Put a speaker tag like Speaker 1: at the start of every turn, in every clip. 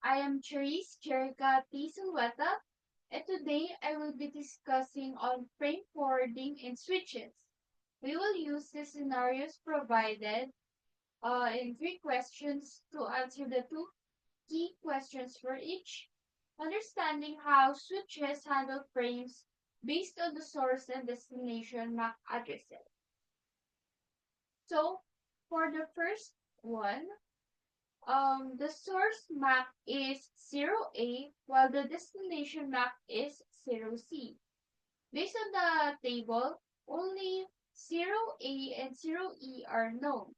Speaker 1: I am Charisse Jerica P. Silweta, and today I will be discussing on frame forwarding in switches. We will use the scenarios provided in three questions to answer the two key questions for each, understanding how switches handle frames based on the source and destination MAC addresses. So, for the first one, the source MAC is 0A while the destination MAC is 0C. Based on the table, only 0A and 0E are known.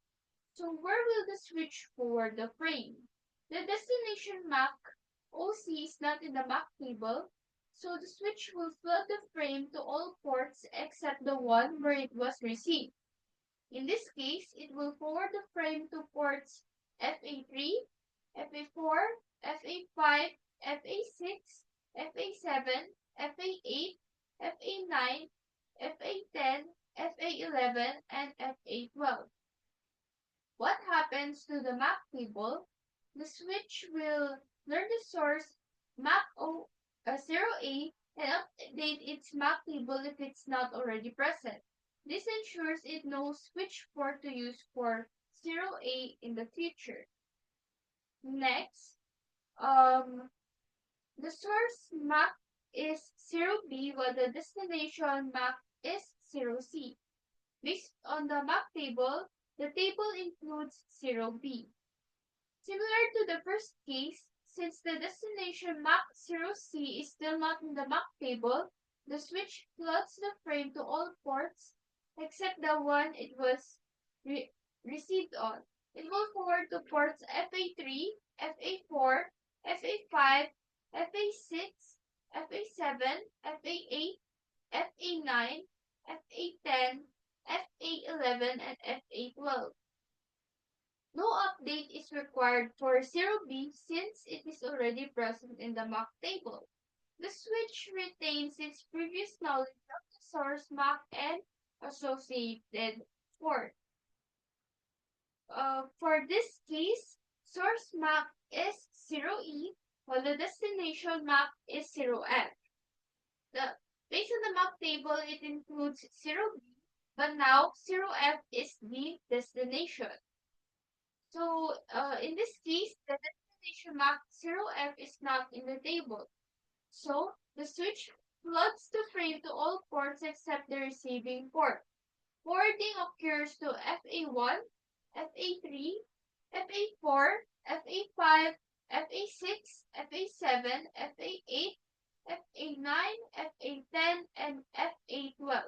Speaker 1: So where will the switch forward the frame? The destination MAC OC is not in the MAC table, so the switch will flood the frame to all ports except the one where it was received. In this case, it will forward the frame to ports FA3, FA4, FA5, FA6, FA7, FA8, FA9, FA10, FA11, and FA12. What happens to the MAC table? The switch will learn the source MAC 0A and update its MAC table if it's not already present. This ensures it knows which port to use for 0A in the future. Next, the source MAC is 0B while the destination MAC is 0C. Based on the MAC table, the table includes 0B. Similar to the first case, since the destination MAC 0C is still not in the MAC table, the switch floods the frame to all ports except the one it was received on. It will forward to ports FA3, FA4, FA5, FA6, FA7, FA8, FA9, FA10, FA11, and FA12. No update is required for 0B since it is already present in the MAC table. The switch retains its previous knowledge of the source MAC and associated port. For this case, source MAC is 0E while the destination MAC is 0F. Based on the MAC table, it includes 0B, but now 0F is the destination. So, in this case, the destination MAC 0F is not in the table. So, the switch floods the frame to all ports except the receiving port. Forwarding occurs to FA1, FA3, FA4, FA5, FA6, FA7, FA8, FA9, FA10, and FA12.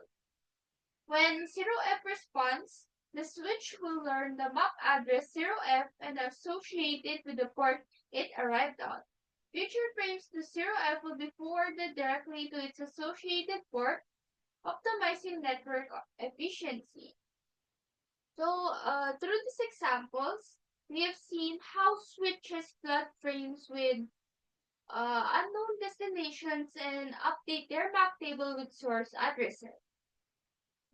Speaker 1: When 0F responds, the switch will learn the MAC address 0F and associate it with the port it arrived on. Future frames to 0F will be forwarded directly to its associated port, optimizing network efficiency. So, through these examples, we have seen how switches flood frames with unknown destinations and update their MAC table with source addresses.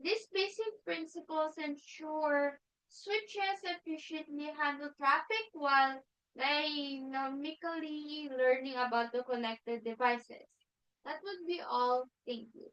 Speaker 1: These basic principles ensure switches efficiently handle traffic while dynamically learning about the connected devices. That would be all. Thank you.